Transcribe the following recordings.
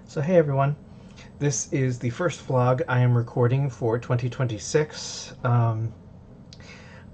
So hey everyone, this is the first vlog I am recording for 2026.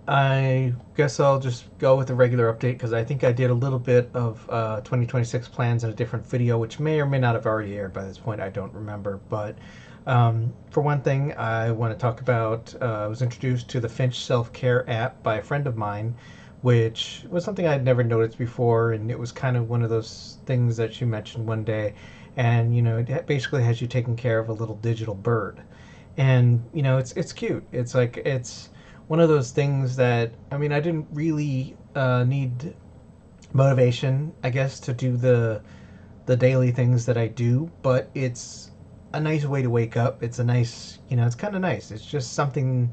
I guess I'll just go with a regular update because I think I did a little bit of 2026 plans in a different video, which may or may not have already aired by this point. I don't remember. But for one thing, I want to talk about I was introduced to the Finch self-care app by a friend of mine, which was something I'd never noticed before, and it was kind of one of those things that she mentioned one day. And it basically has you taking care of a little digital bird, and it's cute. It's one of those things that, I mean, I didn't really need motivation, I guess, to do the daily things that I do, but it's a nice way to wake up. It's a nice, it's kind of nice. It's just something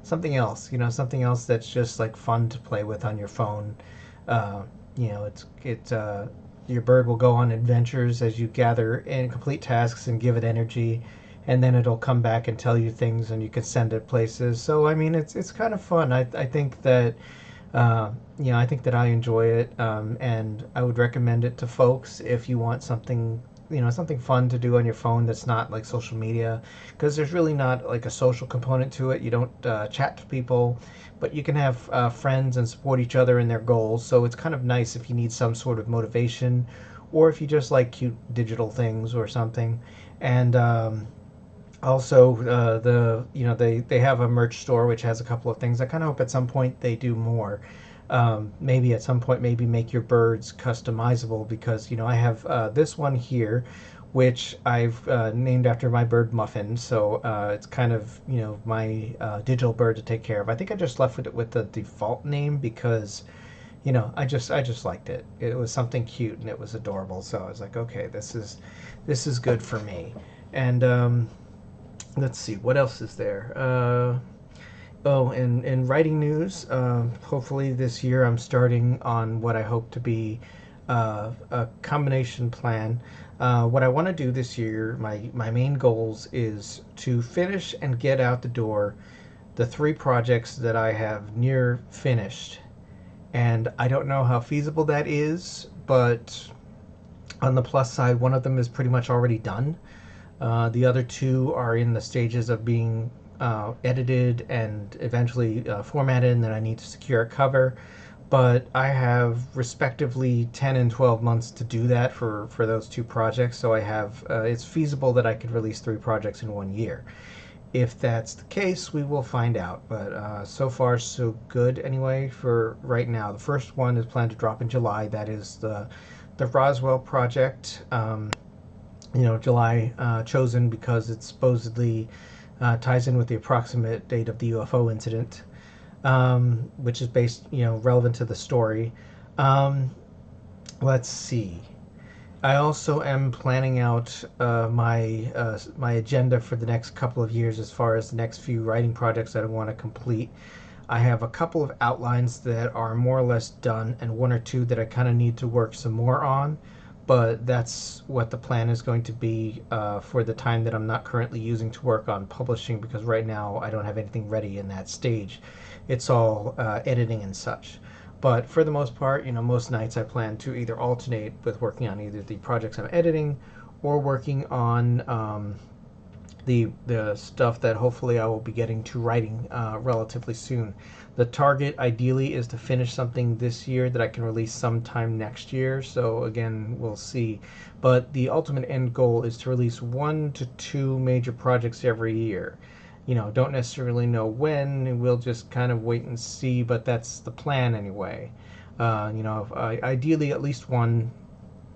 else, something else that's just like fun to play with on your phone. It's your bird will go on adventures as you gather and complete tasks and give it energy, and then it'll come back and tell you things, and you can send it places. So I mean, it's kind of fun. I think that I think that I enjoy it, and I would recommend it to folks if you want something, something fun to do on your phone that's not like social media, because there's really not like a social component to it. You don't chat to people, but you can have friends and support each other in their goals. So it's kind of nice if you need some sort of motivation, or if you just like cute digital things or something. And also, they have a merch store which has a couple of things. I kind of hope at some point they do more. Maybe at some point, maybe make your birds customizable, because I have this one here, which I've named after my bird Muffin. So it's kind of my digital bird to take care of. I think I just left it with the default name because I just liked it. It was something cute and it was adorable. So I was like, okay, this is good for me. And let's see, what else is there? Oh, and in writing news, hopefully this year I'm starting on what I hope to be a combination plan. What I want to do this year, my main goals is to finish and get out the door the 3 projects that I have near finished. And I don't know how feasible that is, but on the plus side, one of them is pretty much already done. The other 2 are in the stages of being edited and eventually formatted, and then I need to secure a cover. But I have respectively 10 and 12 months to do that for those 2 projects. So I have it's feasible that I could release 3 projects in 1 year. If that's the case, we will find out. But so far, so good anyway for right now. The first one is planned to drop in July. That is the Roswell project. July chosen because it supposedly ties in with the approximate date of the UFO incident, which is based, relevant to the story. Let's see. I also am planning out my agenda for the next couple of years as far as the next few writing projects that I want to complete. I have a couple of outlines that are more or less done, and 1 or 2 that I kind of need to work some more on. But that's what the plan is going to be for the time that I'm not currently using to work on publishing, because right now I don't have anything ready in that stage. It's all editing and such. But for the most part, most nights I plan to either alternate with working on either the projects I'm editing or working on the stuff that hopefully I will be getting to writing relatively soon. The target ideally is to finish something this year that I can release sometime next year. So again, we'll see. But the ultimate end goal is to release 1 to 2 major projects every year. Don't necessarily know when. We'll just kind of wait and see, but that's the plan anyway. Ideally at least 1,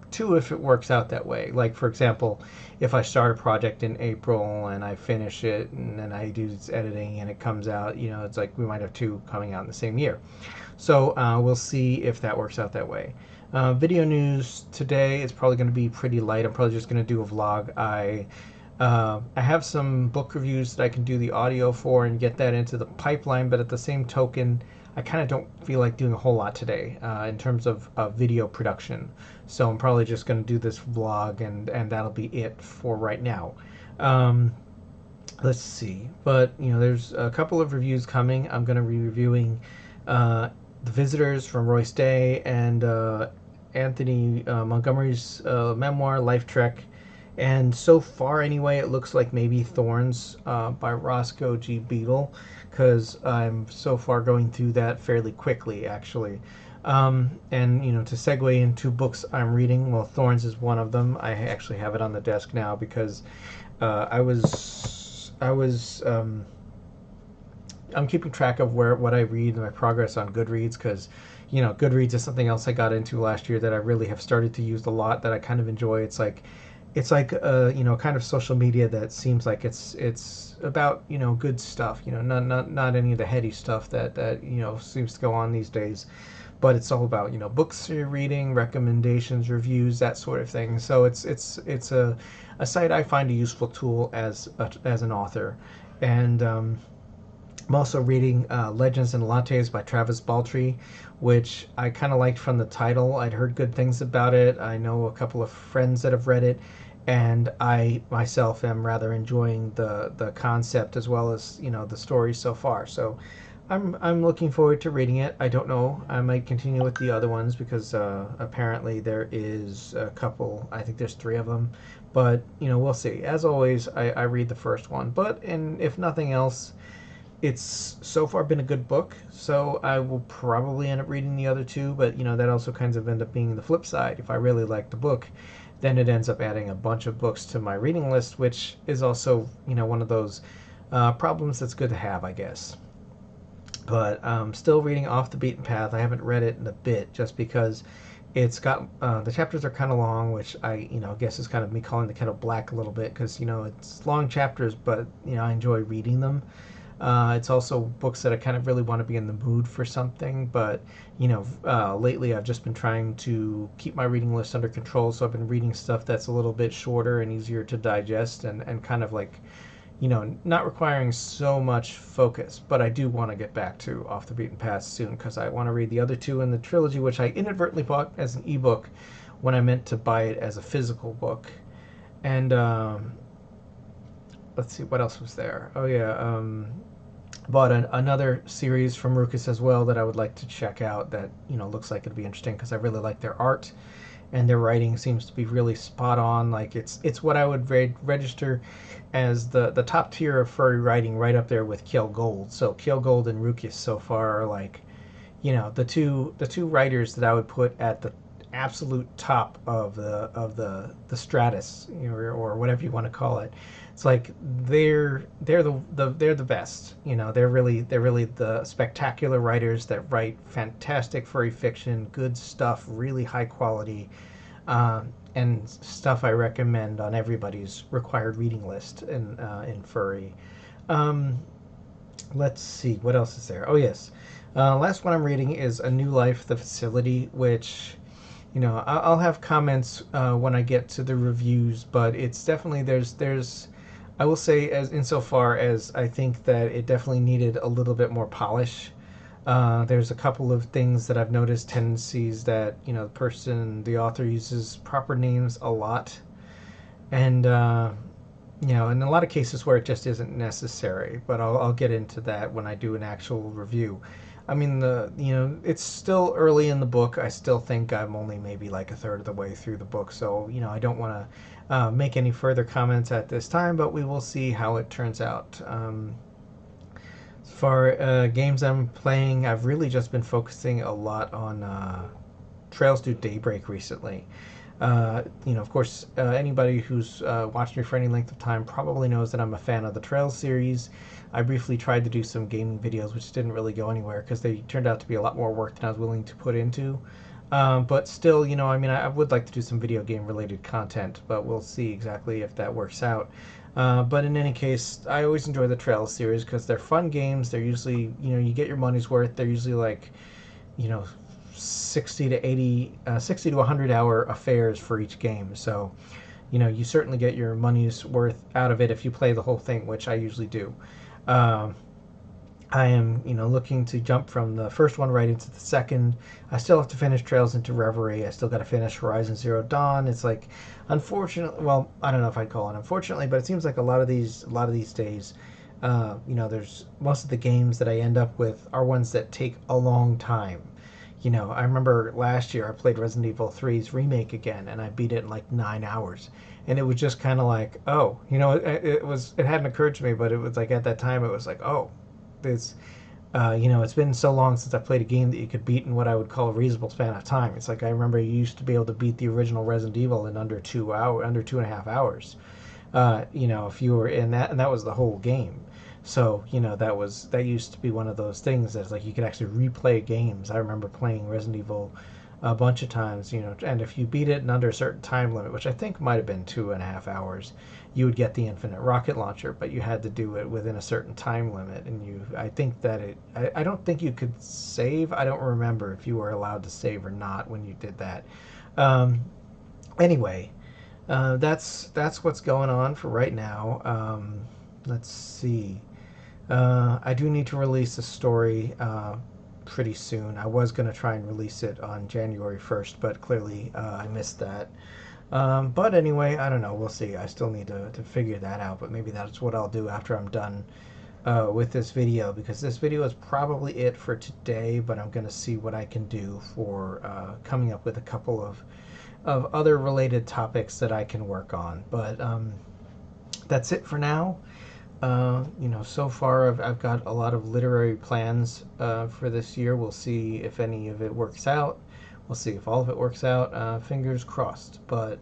2 if it works out that way. Like, for example, if I start a project in April and I finish it and then I do its editing and it comes out, it's like we might have 2 coming out in the same year. So we'll see if that works out that way. Video news today is probably going to be pretty light. I'm probably just going to do a vlog. I have some book reviews that I can do the audio for and get that into the pipeline, but at the same token, I kind of don't feel like doing a whole lot today in terms of video production. So I'm probably just going to do this vlog, and that'll be it for right now. Let's see. But, there's a couple of reviews coming. I'm going to be reviewing The Visitors from Royce Day and Anthony Montgomery's memoir, Life Trek, And so far, anyway, it looks like maybe Thorns by Roscoe G. Beadle, because I'm so far going through that fairly quickly, actually. And to segue into books I'm reading, well, Thorns is one of them. I actually have it on the desk now because I'm keeping track of what I read and my progress on Goodreads, because Goodreads is something else I got into last year that I really have started to use a lot, that I kind of enjoy. It's like kind of social media that seems like it's about good stuff, not any of the heady stuff that seems to go on these days, but it's all about books you're reading, recommendations, reviews, that sort of thing. So it's a site I find a useful tool as an author. And I'm also reading Legends and Lattes by Travis Baltrey, which I kind of liked from the title. I'd heard good things about it. I know a couple of friends that have read it, and I myself am rather enjoying the concept as well as the story so far. So I'm looking forward to reading it. I don't know. I might continue with the other ones because apparently there is a couple. I think there's three of them, but we'll see. As always, I read the first one, but and if nothing else, it's so far been a good book, so I will probably end up reading the other two. But that also kind of end up being the flip side. If I really like the book, then it ends up adding a bunch of books to my reading list, which is also one of those problems that's good to have, I guess. But still reading Off the Beaten Path. I haven't read it in a bit, just because it's got the chapters are kind of long, which I guess is kind of me calling the kettle black a little bit, because it's long chapters, but I enjoy reading them. It's also books that I kind of really want to be in the mood for something, but lately I've just been trying to keep my reading list under control, so I've been reading stuff that's a little bit shorter and easier to digest, and kind of like not requiring so much focus. But I do want to get back to Off the Beaten Path soon, because I want to read the other two in the trilogy, which I inadvertently bought as an ebook when I meant to buy it as a physical book. And let's see, what else was there? Oh yeah, bought another series from Ruckus as well that I would like to check out. That looks like it'd be interesting, because I really like their art, and their writing seems to be really spot on. Like it's what I would register as the top tier of furry writing, right up there with Kiel Gold. So Kiel Gold and Ruckus so far are like the two writers that I would put at the absolute top of the stratus, or whatever you want to call it. It's like they're the best. They're really the spectacular writers that write fantastic furry fiction, good stuff, really high quality, and stuff I recommend on everybody's required reading list in furry. Um, let's see, what else is there? Oh yes, last one I'm reading is A New Life: The Facility, which I'll have comments when I get to the reviews, but it's definitely there's I will say, as insofar as I think that it definitely needed a little bit more polish. There's a couple of things that I've noticed, tendencies that the author uses proper names a lot, and in a lot of cases where it just isn't necessary. But I'll get into that when I do an actual review. I mean, it's still early in the book. I still think I'm only maybe like a third of the way through the book, so I don't want to make any further comments at this time. But we will see how it turns out. As far games I'm playing, I've really just been focusing a lot on Trails to Daybreak recently. Of course, anybody who's watched me for any length of time probably knows that I'm a fan of the Trails series. I briefly tried to do some gaming videos, which didn't really go anywhere because they turned out to be a lot more work than I was willing to put into. But still, I would like to do some video game related content, but we'll see exactly if that works out. But in any case, I always enjoy the Trails series because they're fun games. They're usually, you get your money's worth. They're usually like, you know, 60 to 100 hour affairs for each game. So, you certainly get your money's worth out of it if you play the whole thing, which I usually do. Um, I am, looking to jump from the first one right into the second. I still have to finish Trails into Reverie. I still got to finish Horizon Zero Dawn. It's like, unfortunately, well, I don't know if I'd call it unfortunately, but it seems like a lot of these days, there's most of the games that I end up with are ones that take a long time. I remember last year I played Resident Evil 3's remake again, and I beat it in like 9 hours. and it was just kind of like, oh, it hadn't occurred to me, but it was like at that time it was like, oh, this it's been so long since I played a game that you could beat in what I would call a reasonable span of time. It's like I remember you used to be able to beat the original Resident Evil in under 2 hour, under 2.5 hours. If you were in that, and that was the whole game. So that used to be one of those things that's like you could actually replay games. I remember playing Resident Evil a bunch of times, and if you beat it in under a certain time limit, which I think might have been 2.5 hours, you would get the infinite rocket launcher, but you had to do it within a certain time limit. And I think that I don't think you could save. I don't remember if you were allowed to save or not when you did that. Um, anyway, that's what's going on for right now. Let's see. I do need to release a story pretty soon. I was going to try and release it on January 1st, but clearly I missed that. But anyway, I don't know. We'll see. I still need to figure that out, but maybe that's what I'll do after I'm done with this video, because this video is probably it for today, but I'm going to see what I can do for coming up with a couple of other related topics that I can work on. But that's it for now. So far I've got a lot of literary plans for this year. We'll see if any of it works out. We'll see if all of it works out. Fingers crossed. But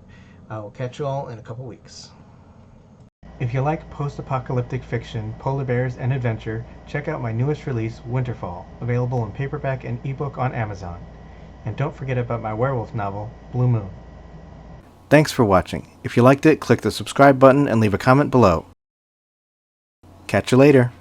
I will catch you all in a couple weeks. If you like post-apocalyptic fiction, polar bears, and adventure, check out my newest release, Winterfall, available in paperback and ebook on Amazon. And don't forget about my werewolf novel, Blue Moon. Thanks for watching. If you liked it, click the subscribe button and leave a comment below. Catch you later.